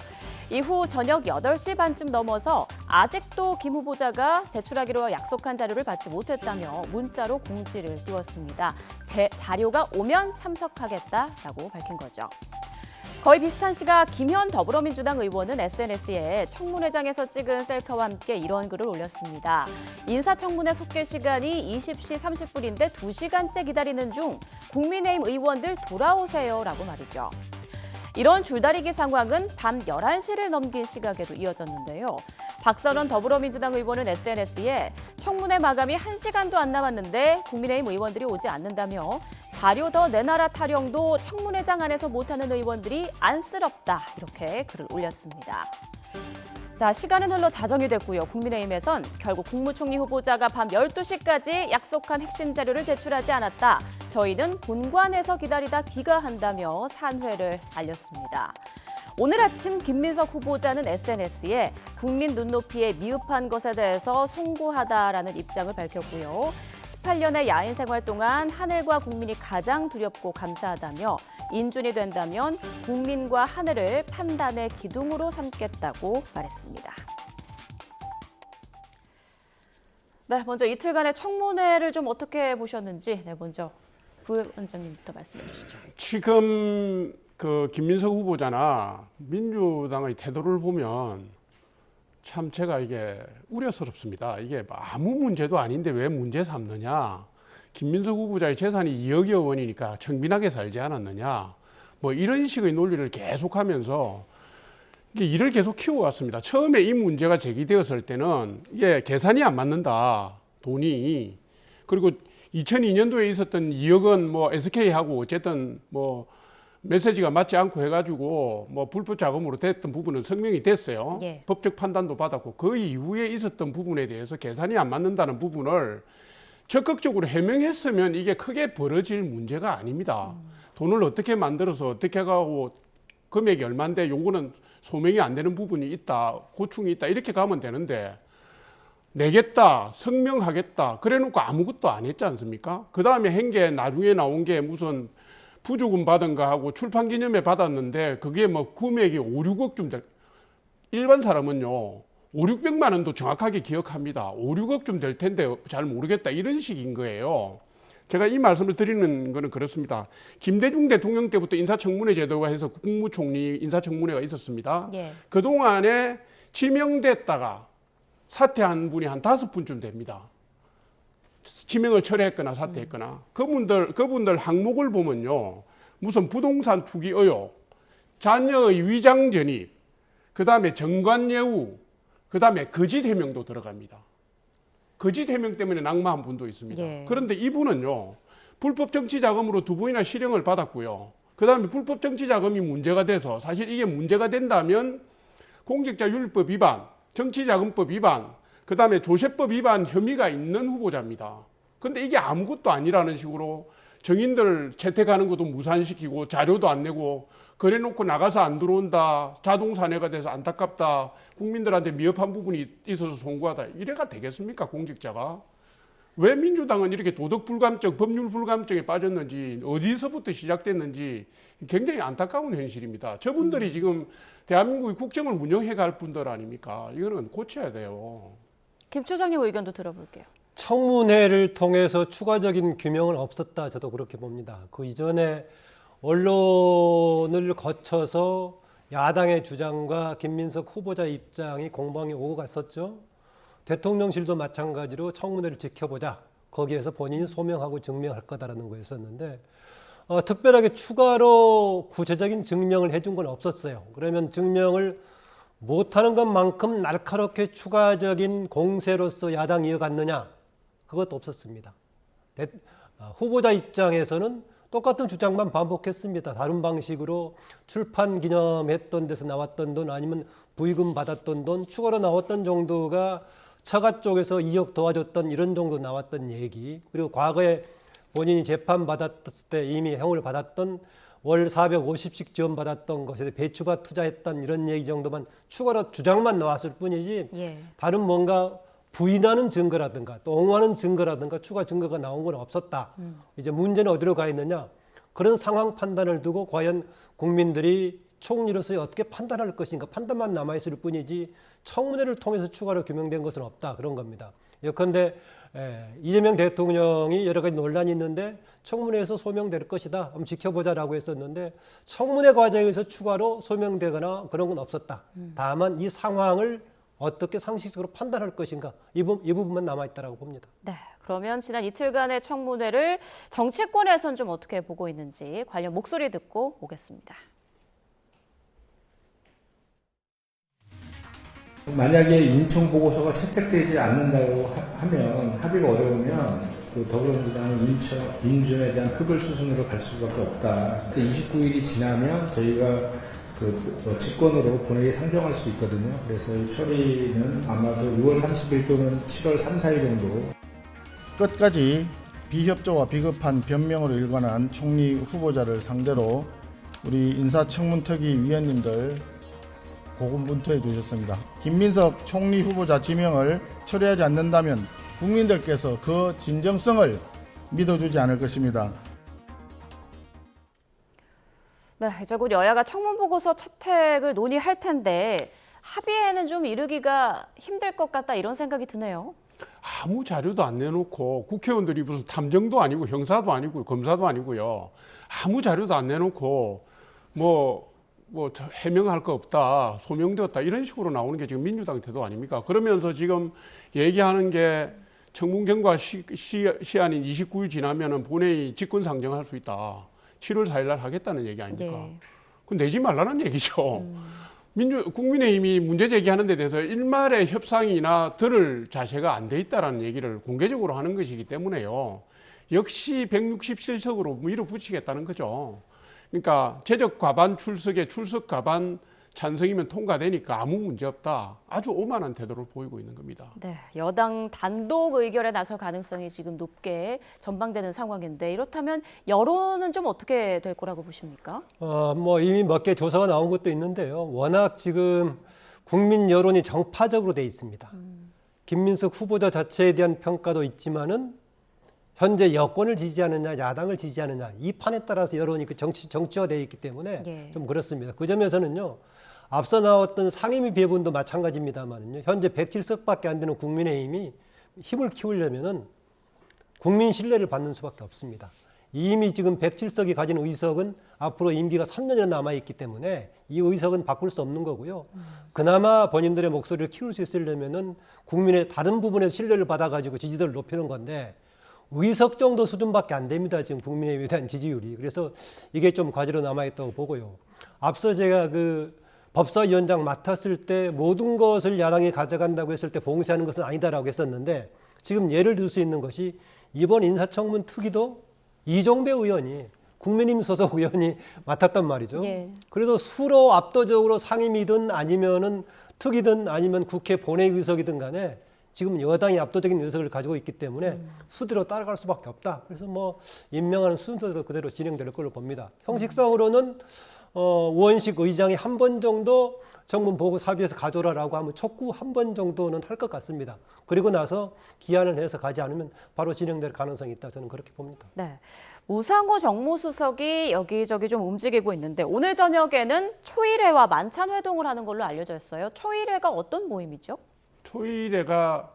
이후 저녁 8시 반쯤 넘어서 아직도 김 후보자가 제출하기로 약속한 자료를 받지 못했다며 문자로 공지를 띄웠습니다. 제 자료가 오면 참석하겠다라고 밝힌 거죠. 거의 비슷한 시각 김현 더불어민주당 의원은 SNS에 청문회장에서 찍은 셀카와 함께 이런 글을 올렸습니다. 인사청문회 속개 시간이 20시 30분인데 2시간째 기다리는 중 국민의힘 의원들 돌아오세요라고 말이죠. 이런 줄다리기 상황은 밤 11시를 넘긴 시각에도 이어졌는데요. 박선원 더불어민주당 의원은 SNS에 청문회 마감이 1시간도 안 남았는데 국민의힘 의원들이 오지 않는다며 자료 더 내놔라 타령도 청문회장 안에서 못하는 의원들이 안쓰럽다 이렇게 글을 올렸습니다. 자, 시간은 흘러 자정이 됐고요. 국민의힘에선 결국 국무총리 후보자가 밤 12시까지 약속한 핵심 자료를 제출하지 않았다. 저희는 본관에서 기다리다 귀가한다며 산회를 알렸습니다. 오늘 아침 김민석 후보자는 SNS에 국민 눈높이에 미흡한 것에 대해서 송구하다라는 입장을 밝혔고요. 18년의 야인 생활 동안 하늘과 국민이 가장 두렵고 감사하다며 인준이 된다면 국민과 하늘을 판단의 기둥으로 삼겠다고 말했습니다. 네, 먼저 이틀간의 청문회를 좀 어떻게 보셨는지 먼저 부위원장님부터 말씀해 주시죠. 지금 그 김민석 후보자나 민주당의 태도를 보면 참 제가 이게 우려스럽습니다. 이게 아무 문제도 아닌데 왜 문제 삼느냐. 김민석 후보자의 재산이 2억여 원이니까 청빈하게 살지 않았느냐. 뭐 이런 식의 논리를 계속하면서 이게 일을 계속 키워왔습니다. 처음에 이 문제가 제기되었을 때는 이게 계산이 안 맞는다. 돈이. 그리고 2002년도에 있었던 2억 원 뭐 SK하고 어쨌든 뭐 메시지가 맞지 않고 해가지고 뭐 불법 자금으로 됐던 부분은 성명이 됐어요. 예. 법적 판단도 받았고 그 이후에 있었던 부분에 대해서 계산이 안 맞는다는 부분을 적극적으로 해명했으면 이게 크게 벌어질 문제가 아닙니다. 돈을 어떻게 만들어서 어떻게 하고 금액이 얼마인데 요거는 소명이 안 되는 부분이 있다, 고충이 있다 이렇게 가면 되는데 내겠다, 성명하겠다 그래놓고 아무것도 안 했지 않습니까? 그 다음에 한 게 나중에 나온 게 무슨 부조금 받은 거 하고 출판 기념회 받았는데 그게 뭐 금액이 5, 6억쯤 될, 일반 사람은요 5, 600만 원도 정확하게 기억합니다. 5, 6억쯤 될 텐데 잘 모르겠다 이런 식인 거예요. 제가 이 말씀을 드리는 거는 그렇습니다. 김대중 대통령 때부터 인사청문회 제도가 해서 국무총리 인사청문회가 있었습니다. 예. 그동안에 지명됐다가 사퇴한 분이 한 5분쯤 됩니다. 지명을 철회했거나 사퇴했거나 그분들 항목을 보면요 무슨 부동산 투기 의혹, 자녀의 위장 전입, 그 다음에 정관예우, 그 다음에 거짓 해명도 들어갑니다. 거짓 해명 때문에 낙마한 분도 있습니다. 예. 그런데 이분은요 불법 정치 자금으로 2번이나 실형을 받았고요. 그 다음에 불법 정치 자금이 문제가 돼서 사실 이게 문제가 된다면 공직자윤리법 위반, 정치자금법 위반, 그다음에 조세법 위반 혐의가 있는 후보자입니다. 근데 이게 아무것도 아니라는 식으로 정인들 채택하는 것도 무산시키고 자료도 안 내고 그래놓고 나가서 안 들어온다, 자동사내가 돼서 안타깝다, 국민들한테 미흡한 부분이 있어서 송구하다, 이래가 되겠습니까, 공직자가? 왜 민주당은 이렇게 도덕불감증, 법률불감증에 빠졌는지, 어디서부터 시작됐는지 굉장히 안타까운 현실입니다. 저분들이 지금 대한민국의 국정을 운영해 갈 분들 아닙니까? 이거는 고쳐야 돼요. 김 추장님 의견도 들어볼게요. 청문회를 통해서 추가적인 규명은 없었다. 저도 그렇게 봅니다. 그 이전에 언론을 거쳐서 야당의 주장과 김민석 후보자 입장이 공방이 오고 갔었죠. 대통령실도 마찬가지로 청문회를 지켜보자. 거기에서 본인이 소명하고 증명할 거다라는 거였었는데 특별하게 추가로 구체적인 증명을 해준 건 없었어요. 그러면 증명을 못하는 것만큼 날카롭게 추가적인 공세로서 야당이 이어갔느냐? 그것도 없었습니다. 후보자 입장에서는 똑같은 주장만 반복했습니다. 다른 방식으로 출판 기념했던 데서 나왔던 돈 아니면 부의금 받았던 돈 추가로 나왔던 정도가 처가 쪽에서 2억 도와줬던 이런 정도 나왔던 얘기, 그리고 과거에 본인이 재판 받았을 때 이미 형을 받았던 월 450씩 지원받았던 것에 배추밭 투자했던 이런 얘기 정도만 추가로 주장만 나왔을 뿐이지 예. 다른 뭔가 부인하는 증거라든가 또 옹호하는 증거라든가 추가 증거가 나온 건 없었다. 이제 문제는 어디로 가 있느냐. 그런 상황 판단을 두고 과연 국민들이 총리로서 어떻게 판단할 것인가 판단만 남아있을 뿐이지 청문회를 통해서 추가로 규명된 것은 없다. 그런 겁니다. 예컨대 이재명 대통령이 여러 가지 논란이 있는데 청문회에서 소명될 것이다. 한번 지켜보자라고 했었는데 청문회 과정에서 추가로 소명되거나 그런 건 없었다. 다만 이 상황을 어떻게 상식적으로 판단할 것인가 이 부분만 남아있다고 봅니다. 네, 그러면 지난 이틀간의 청문회를 정치권에선 좀 어떻게 보고 있는지 관련 목소리 듣고 오겠습니다. 만약에 인천 보고서가 채택되지 않는다고 하면 합의가 어려우면 그 더불어민주당은 인준에 대한 흡을 수순으로 갈 수밖에 없다. 29일이 지나면 저희가 그 직권으로 본회의에 상정할 수 있거든요. 그래서 이 처리는 아마도 6월 30일 또는 7월 3, 4일 정도. 끝까지 비협조와 비급한 변명으로 일관한 총리 후보자를 상대로 우리 인사청문특위 위원님들 고군분투해 주셨습니다. 김민석 총리 후보자 지명을 처리하지 않는다면 국민들께서 그 진정성을 믿어주지 않을 것입니다. 네, 이제 곧 여야가 청문보고서 채택을 논의할 텐데 합의에는 좀 이르기가 힘들 것 같다 이런 생각이 드네요. 아무 자료도 안 내놓고 국회의원들이 무슨 탐정도 아니고 형사도 아니고 검사도 아니고요. 아무 자료도 안 내놓고 뭐 해명할 거 없다, 소명되었다 이런 식으로 나오는 게 지금 민주당 태도 아닙니까? 그러면서 지금 얘기하는 게 청문 경과 시한인 29일 지나면은 본회의 직권 상정할 수 있다. 7월 4일 날 하겠다는 얘기 아닙니까? 네. 그건 내지 말라는 얘기죠. 국민의힘이 문제 제기하는 데 대해서 일말의 협상이나 들을 자세가 안 돼 있다는 얘기를 공개적으로 하는 것이기 때문에요. 역시 167석으로 밀어붙이겠다는 거죠. 그러니까 재적 과반 출석에 출석 과반 찬성이면 통과되니까 아무 문제 없다. 아주 오만한 태도를 보이고 있는 겁니다. 네, 여당 단독 의결에 나설 가능성이 지금 높게 전망되는 상황인데 이렇다면 여론은 좀 어떻게 될 거라고 보십니까? 이미 몇 개 조사가 나온 것도 있는데요. 워낙 지금 국민 여론이 정파적으로 돼 있습니다. 김민석 후보자 자체에 대한 평가도 있지만은 현재 여권을 지지하느냐 야당을 지지하느냐 이 판에 따라서 여론이 정치화되어 있기 때문에 예. 좀 그렇습니다. 그 점에서는요. 앞서 나왔던 상임위 배분도 마찬가지입니다만은요. 현재 107석밖에 안 되는 국민의힘이 힘을 키우려면은 국민 신뢰를 받는 수밖에 없습니다. 이미 지금 107석이 가진 의석은 앞으로 임기가 3년이나 남아있기 때문에 이 의석은 바꿀 수 없는 거고요. 그나마 본인들의 목소리를 키울 수 있으려면은 국민의 다른 부분에 신뢰를 받아가지고 지지도를 높이는 건데 의석 정도 수준밖에 안 됩니다. 지금 국민의힘에 대한 지지율이. 그래서 이게 좀 과제로 남아있다고 보고요. 앞서 제가 법사위원장 맡았을 때 모든 것을 야당이 가져간다고 했을 때 봉쇄하는 것은 아니다라고 했었는데 지금 예를 들 수 있는 것이 이번 인사청문 특위도 이종배 의원이 국민의힘 소속 의원이 맡았단 말이죠. 예. 그래도 수로 압도적으로 상임위든 아니면은 특이든 아니면 국회 본회의 의석이든 간에 지금 여당이 압도적인 의석을 가지고 있기 때문에 수대로 따라갈 수밖에 없다. 그래서 뭐 임명하는 순서도 그대로 진행될 걸로 봅니다. 형식상으로는 우원식 의장이 한 번 정도 정문 보고 사비에서 가져오라라고 하면 촉구 한 번 정도는 할 것 같습니다. 그리고 나서 기한을 해서 가지 않으면 바로 진행될 가능성이 있다. 저는 그렇게 봅니다. 네. 우상호 정무수석이 여기저기 좀 움직이고 있는데 오늘 저녁에는 초일회와 만찬 회동을 하는 걸로 알려져 있어요. 초일회가 어떤 모임이죠? 초일회가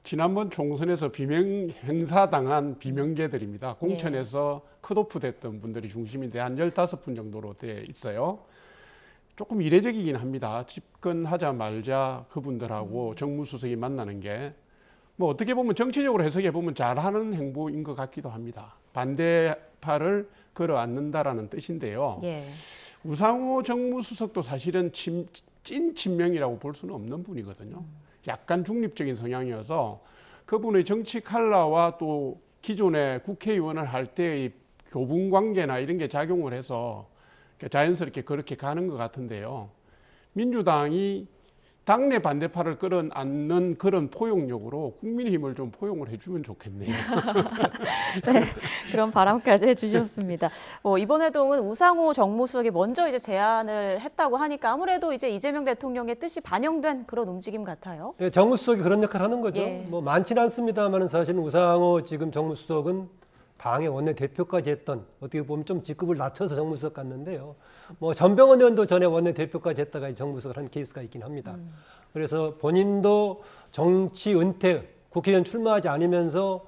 지난번 총선에서 비명 행사당한 비명계들입니다. 공천에서 컷오프 됐던 분들이 중심인데 한 15분 정도로 돼 있어요. 조금 이례적이긴 합니다. 집권하자마자 그분들하고 정무수석이 만나는 게 뭐 어떻게 보면 정치적으로 해석해 보면 잘하는 행보인 것 같기도 합니다. 반대파를 걸어앉는다라는 뜻인데요. 예. 우상호 정무수석도 사실은 찐 친명이라고 볼 수는 없는 분이거든요. 약간 중립적인 성향이어서 그분의 정치 칼라와 또 기존의 국회의원을 할 때의 교분 관계나 이런 게 작용을 해서 자연스럽게 그렇게 가는 것 같은데요. 민주당이 당내 반대파를 끌어안는 그런 포용력으로 국민의힘을 좀 포용을 해주면 좋겠네요. 네, 그런 바람까지 해주셨습니다. 이번 회동은 우상호 정무수석이 먼저 이제 제안을 했다고 하니까 아무래도 이제 이재명 대통령의 뜻이 반영된 그런 움직임 같아요. 예, 정무수석이 그런 역할을 하는 거죠. 예. 뭐 많지는 않습니다만 사실은 우상호 지금 정무수석은 당의 원내대표까지 했던 어떻게 보면 좀 직급을 낮춰서 정무수석 갔는데요. 뭐 전병헌 의원도 전에 원내대표까지 했다가 정무수석을 한 케이스가 있긴 합니다. 그래서 본인도 정치 은퇴, 국회의원 출마하지 않으면서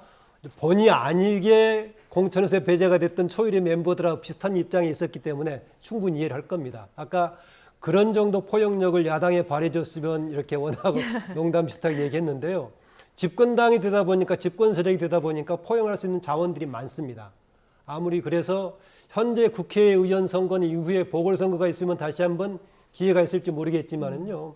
본의 아니게 공천에서 배제가 됐던 초일의 멤버들하고 비슷한 입장에 있었기 때문에 충분히 이해를 할 겁니다. 아까 그런 정도 포용력을 야당에 발휘해줬으면 이렇게 원하고 농담 비슷하게 얘기했는데요. 집권당이 되다 보니까 집권 세력이 되다 보니까 포용할 수 있는 자원들이 많습니다. 아무리 그래서 현재 국회의원 선거는 이후에 보궐선거가 있으면 다시 한번 기회가 있을지 모르겠지만은요.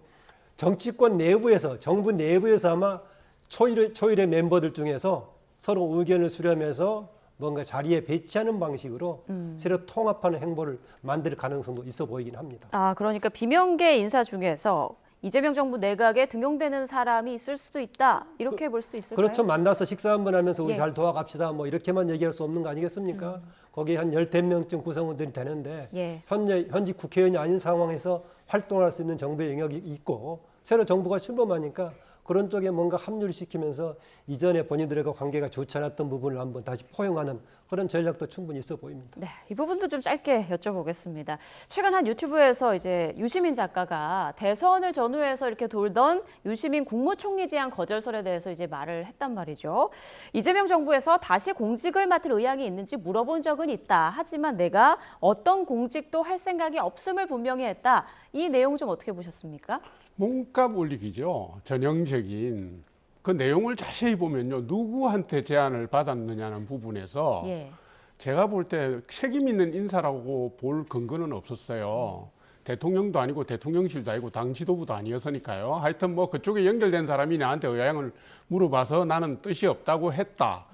정치권 내부에서 정부 내부에서 아마 초일의 멤버들 중에서 서로 의견을 수렴해서 뭔가 자리에 배치하는 방식으로 새로 통합하는 행보를 만들 가능성도 있어 보이긴 합니다. 아, 그러니까 비명계 인사 중에서 이재명 정부 내각에 등용되는 사람이 있을 수도 있다. 이렇게 볼 수도 있을까요? 그렇죠. 만나서 식사 한번 하면서 우리 예. 잘 도와갑시다. 뭐 이렇게만 얘기할 수 없는 거 아니겠습니까? 거기에 한 10대명쯤 구성원들이 되는데 예. 현직 국회의원이 아닌 상황에서 활동할 수 있는 정부의 영역이 있고 새로 정부가 출범하니까 그런 쪽에 뭔가 합류를 시키면서 이전에 본인들과 관계가 좋지 않았던 부분을 한번 다시 포용하는 그런 전략도 충분히 있어 보입니다. 네, 이 부분도 좀 짧게 여쭤보겠습니다. 최근 한 유튜브에서 이제 유시민 작가가 대선을 전후해서 이렇게 돌던 유시민 국무총리 제안 거절설에 대해서 이제 말을 했단 말이죠. 이재명 정부에서 다시 공직을 맡을 의향이 있는지 물어본 적은 있다. 하지만 내가 어떤 공직도 할 생각이 없음을 분명히 했다. 이 내용 좀 어떻게 보셨습니까? 몸값 올리기죠. 전형적인 그 내용을 자세히 보면요. 누구한테 제안을 받았느냐는 부분에서 예. 제가 볼 때 책임 있는 인사라고 볼 근거는 없었어요. 대통령도 아니고 대통령실도 아니고 당 지도부도 아니었으니까요. 하여튼 뭐 그쪽에 연결된 사람이 나한테 의향을 물어봐서 나는 뜻이 없다고 했다.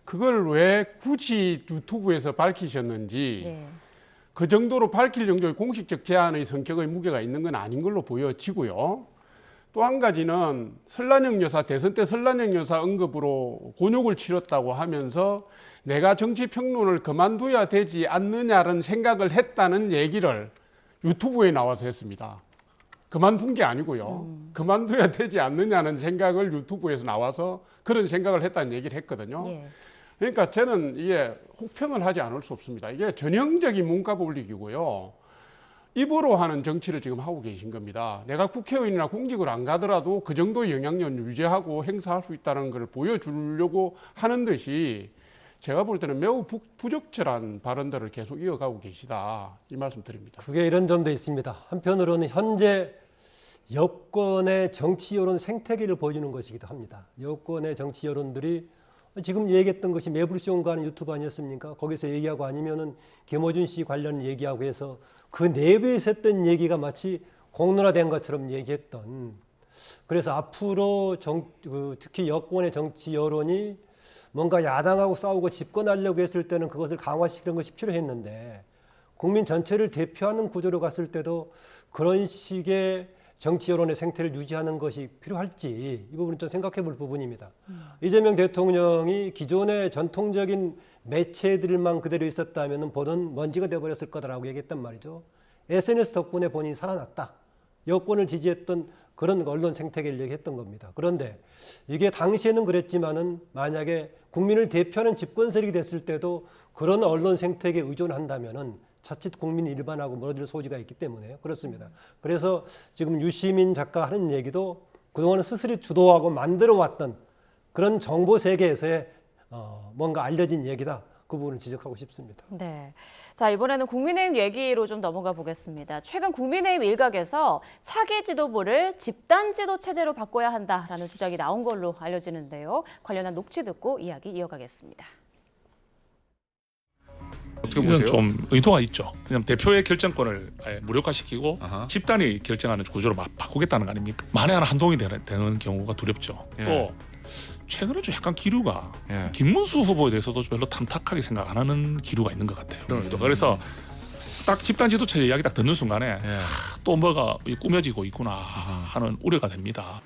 그걸 왜 굳이 유튜브에서 밝히셨는지 예. 그 정도로 밝힐 정도의 공식적 제안의 성격의 무게가 있는 건 아닌 걸로 보여지고요. 또 한 가지는 설란영 여사, 대선 때 설란영 여사 언급으로 곤욕을 치렀다고 하면서 내가 정치평론을 그만둬야 되지 않느냐는 생각을 했다는 얘기를 유튜브에 나와서 했습니다. 그만둔 게 아니고요. 그만둬야 되지 않느냐는 생각을 유튜브에서 나와서 그런 생각을 했다는 얘기를 했거든요. 예. 그러니까 저는 이게 혹평을 하지 않을 수 없습니다. 이게 전형적인 몸값 올리기고요. 입으로 하는 정치를 지금 하고 계신 겁니다. 내가 국회의원이나 공직을 안 가더라도 그 정도 영향력을 유지하고 행사할 수 있다는 걸 보여주려고 하는 듯이 제가 볼 때는 매우 부적절한 발언들을 계속 이어가고 계시다. 이 말씀 드립니다. 그게 이런 점도 있습니다. 한편으로는 현재 여권의 정치 여론 생태계를 보여주는 것이기도 합니다. 여권의 정치 여론들이 지금 얘기했던 것이 매불쇼인가 하는 유튜브 아니었습니까? 거기서 얘기하고 아니면은 김어준 씨 관련 얘기하고 해서 그 내부에서 했던 얘기가 마치 공론화된 것처럼 얘기했던. 그래서 앞으로 특히 여권의 정치 여론이 뭔가 야당하고 싸우고 집권하려고 했을 때는 그것을 강화시키는 것이 필요했는데 국민 전체를 대표하는 구조로 갔을 때도 그런 식의 정치 여론의 생태를 유지하는 것이 필요할지 이 부분은 좀 생각해 볼 부분입니다. 이재명 대통령이 기존의 전통적인 매체들만 그대로 있었다면 보는 먼지가 되어버렸을 거다라고 얘기했단 말이죠. SNS 덕분에 본인이 살아났다. 여권을 지지했던 그런 언론 생태계를 얘기했던 겁니다. 그런데 이게 당시에는 그랬지만은 만약에 국민을 대표하는 집권 세력이 됐을 때도 그런 언론 생태계에 의존한다면은 자칫 국민 일반하고 멀어질 소지가 있기 때문에 그렇습니다. 그래서 지금 유시민 작가 하는 얘기도 그동안 스스로 주도하고 만들어왔던 그런 정보 세계에서의 뭔가 알려진 얘기다. 그 부분을 지적하고 싶습니다. 네. 자, 이번에는 국민의힘 얘기로 좀 넘어가 보겠습니다. 최근 국민의힘 일각에서 차기 지도부를 집단 지도 체제로 바꿔야 한다라는 주장이 나온 걸로 알려지는데요. 관련한 녹취 듣고 이야기 이어가겠습니다. 어떻게 보세요? 이건 좀 의도가 있죠. 그냥 대표의 결정권을 아예 무력화시키고 집단이 결정하는 구조로 바꾸겠다는 거 아닙니까? 만에 하나 한동이 되는 경우가 두렵죠. 예. 또 최근에 좀 약간 기류가 예. 김문수 후보에 대해서도 별로 탐탁하게 생각 안 하는 기류가 있는 것 같아요. 그런 의도가. 그래서 딱 집단 지도체 이야기 딱 듣는 순간에 예. 또 뭐가 꾸며지고 있구나 하는 우려가 됩니다.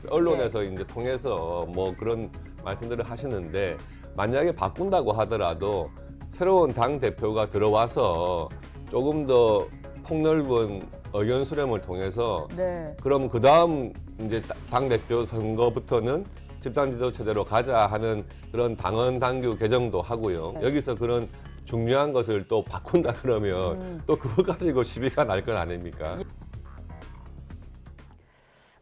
언론에서 이제 통해서 뭐 그런 말씀들을 하시는데 만약에 바꾼다고 하더라도 새로운 당 대표가 들어와서 조금 더 폭넓은 의견 수렴을 통해서 그럼 그 다음 이제 당 대표 선거부터는 집단 지도 체제로 가자 하는 그런 당헌 당규 개정도 하고요. 여기서 그런 중요한 것을 또 바꾼다 그러면 또 그거 가지고 시비가 날 건 아닙니까?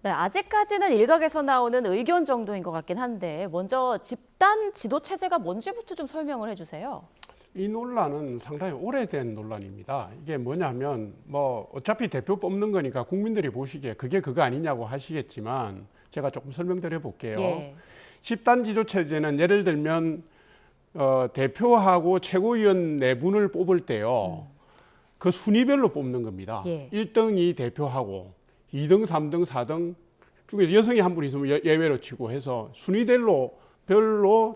네, 아직까지는 일각에서 나오는 의견 정도인 것 같긴 한데 먼저 집단 지도 체제가 뭔지부터 좀 설명을 해주세요. 이 논란은 상당히 오래된 논란입니다. 이게 뭐냐면 뭐 어차피 대표 뽑는 거니까 국민들이 보시기에 그게 그거 아니냐고 하시겠지만 제가 조금 설명드려 볼게요. 예. 집단 지도 체제는 예를 들면 대표하고 최고위원 4분을 뽑을 때요. 그 순위별로 뽑는 겁니다. 예. 1등이 대표하고 2등, 3등, 4등 중에서 여성이 한 분 있으면 예외로 치고 해서 순위별로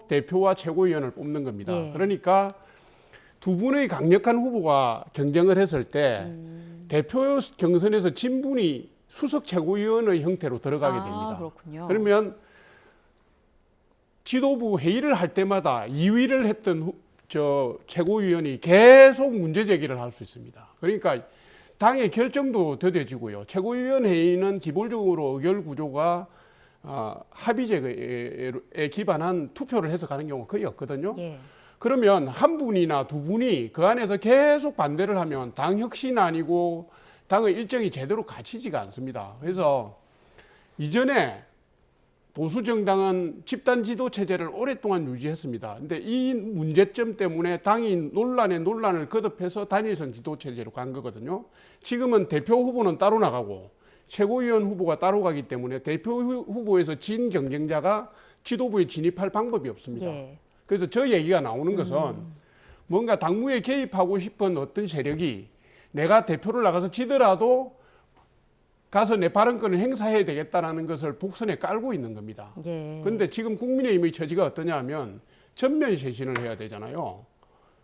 대표와 최고위원을 뽑는 겁니다. 예. 그러니까 두 분의 강력한 후보가 경쟁을 했을 때 대표 경선에서 진 분이 수석 최고위원의 형태로 들어가게 됩니다. 그렇군요. 그러면 지도부 회의를 할 때마다 2위를 했던 최고위원이 계속 문제 제기를 할 수 있습니다. 그러니까 당의 결정도 더뎌지고요. 최고위원 회의는 기본적으로 의결 구조가 합의제에 기반한 투표를 해서 가는 경우가 거의 없거든요. 예. 그러면 한 분이나 두 분이 그 안에서 계속 반대를 하면 당 혁신 아니고 당의 일정이 제대로 갖추지가 않습니다. 그래서 이전에 보수 정당은 집단 지도 체제를 오랫동안 유지했습니다. 근데 이 문제점 때문에 당이 논란을 거듭해서 단일성 지도 체제로 간 거거든요. 지금은 대표 후보는 따로 나가고 최고위원 후보가 따로 가기 때문에 대표 후보에서 진 경쟁자가 지도부에 진입할 방법이 없습니다. 예. 그래서 저 얘기가 나오는 것은 뭔가 당무에 개입하고 싶은 어떤 세력이 내가 대표를 나가서 지더라도 가서 내 발언권을 행사해야 되겠다는 것을 복선에 깔고 있는 겁니다. 그런데 지금 국민의힘의 처지가 어떠냐 하면 전면 쇄신을 해야 되잖아요.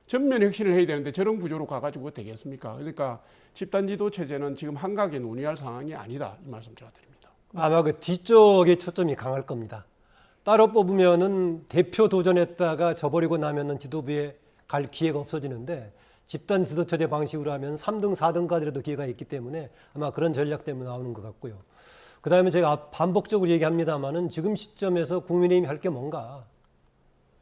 전면 혁신을 해야 되는데 저런 구조로 가가지고 되겠습니까? 그러니까 집단지도 체제는 지금 한각에 논의할 상황이 아니다. 이 말씀 제가 드립니다. 아마 그 뒤쪽에 초점이 강할 겁니다. 따로 뽑으면은 대표 도전했다가 져버리고 나면은 지도부에 갈 기회가 없어지는데 집단 지도체제 방식으로 하면 3등, 4등까지라도 기회가 있기 때문에 아마 그런 전략 때문에 나오는 것 같고요. 그 다음에 제가 반복적으로 얘기합니다만은 지금 시점에서 국민의힘이 할 게 뭔가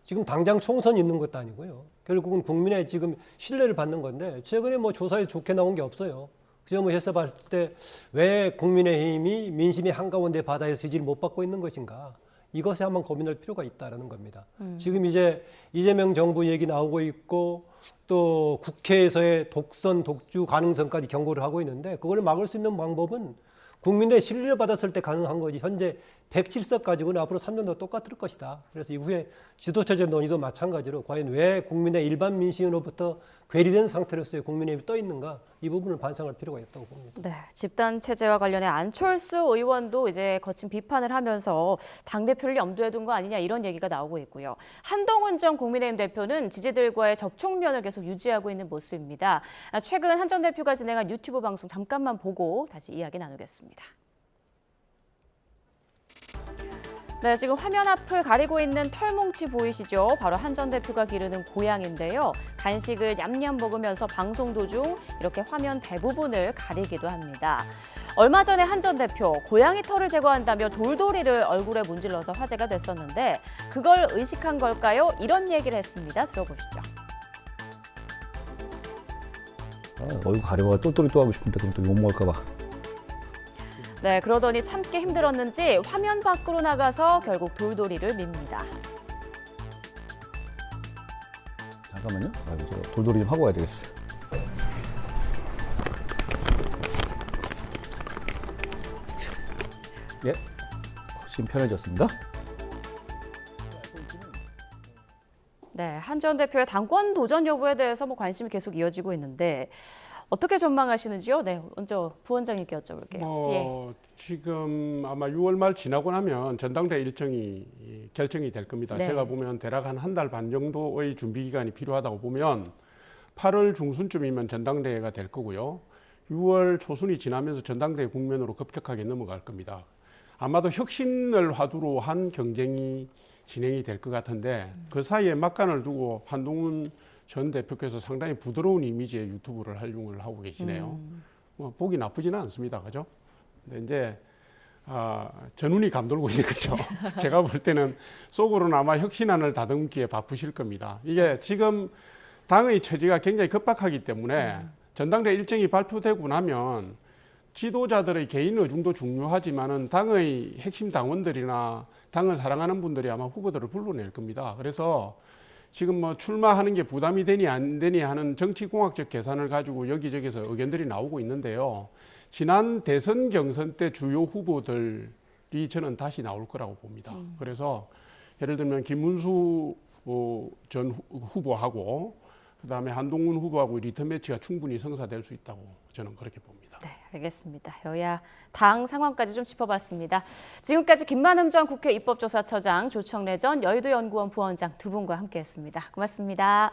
지금 당장 총선 있는 것도 아니고요. 결국은 국민의 지금 신뢰를 받는 건데 최근에 뭐 조사에 좋게 나온 게 없어요. 그 점을 해서 봤을 때 왜 국민의힘이 민심의 한가운데 바다에서 지지를 못 받고 있는 것인가. 이것에 한번 고민할 필요가 있다는 겁니다. 지금 이제 이재명 정부 얘기 나오고 있고 또 국회에서의 독선, 독주 가능성까지 경고를 하고 있는데 그걸 막을 수 있는 방법은 국민의 신뢰를 받았을 때 가능한 거지 현재 107석 가지고는 앞으로 3년 더 똑같을 것이다. 그래서 이후에 지도체제 논의도 마찬가지로 과연 왜 국민의 일반 민심으로부터 괴리된 상태로서의 국민의힘이 떠 있는가 이 부분을 반성할 필요가 있다고 봅니다. 네, 집단 체제와 관련해 안철수 의원도 이제 거친 비판을 하면서 당대표를 염두에 둔 거 아니냐 이런 얘기가 나오고 있고요. 한동훈 전 국민의힘 대표는 지지들과의 접촉면을 계속 유지하고 있는 모습입니다. 최근 한 전 대표가 진행한 유튜브 방송 잠깐만 보고 다시 이야기 나누겠습니다. 네, 지금 화면 앞을 가리고 있는 털뭉치 보이시죠? 바로 한 전 대표가 기르는 고양인데요. 간식을 냠냠 먹으면서 방송 도중 이렇게 화면 대부분을 가리기도 합니다. 얼마 전에 한 전 대표 고양이 털을 제거한다며 돌돌이를 얼굴에 문질러서 화제가 됐었는데 그걸 의식한 걸까요? 이런 얘기를 했습니다. 들어보시죠. 얼굴 가려워 똘똘이 또 하고 싶은데 그럼 또 욕먹을까 봐. 네, 그러더니 참기 힘들었는지 화면 밖으로 나가서 결국 돌돌이를 밉니다. 잠깐만요. 저 돌돌이 좀 하고 와야 되겠어요. 예, 훨씬 편해졌습니다. 네, 한 전 대표의 당권 도전 여부에 대해서 관심이 계속 이어지고 있는데 어떻게 전망하시는지요? 네, 먼저 부원장님께 여쭤볼게요. 지금 아마 6월 말 지나고 나면 전당대 일정이 결정이 될 겁니다. 네. 제가 보면 대략 한 달 반 정도의 준비 기간이 필요하다고 보면 8월 중순쯤이면 전당대회가 될 거고요. 6월 초순이 지나면서 전당대회 국면으로 급격하게 넘어갈 겁니다. 아마도 혁신을 화두로 한 경쟁이 진행이 될 것 같은데 그 사이에 막간을 두고 한동훈 전 대표께서 상당히 부드러운 이미지의 유튜브를 활용을 하고 계시네요. 뭐 보기 나쁘지는 않습니다, 그죠? 근데 이제 전운이 감돌고 있는 거죠. 제가 볼 때는 속으로는 아마 혁신안을 다듬기에 바쁘실 겁니다. 이게 지금 당의 처지가 굉장히 급박하기 때문에 전당대 일정이 발표되고 나면 지도자들의 개인 의중도 중요하지만은 당의 핵심 당원들이나 당을 사랑하는 분들이 아마 후보들을 불러낼 겁니다. 그래서 지금 뭐 출마하는 게 부담이 되니 안 되니 하는 정치공학적 계산을 가지고 여기저기서 의견들이 나오고 있는데요. 지난 대선 경선 때 주요 후보들이 저는 다시 나올 거라고 봅니다. 그래서 예를 들면 김문수 전 후보하고 그다음에 한동훈 후보하고 리턴 매치가 충분히 성사될 수 있다고 저는 그렇게 봅니다. 네, 알겠습니다. 여야 당 상황까지 좀 짚어봤습니다. 지금까지 김만흠 전 국회 입법조사처장, 조청래 전 여의도연구원 부원장 두 분과 함께했습니다. 고맙습니다.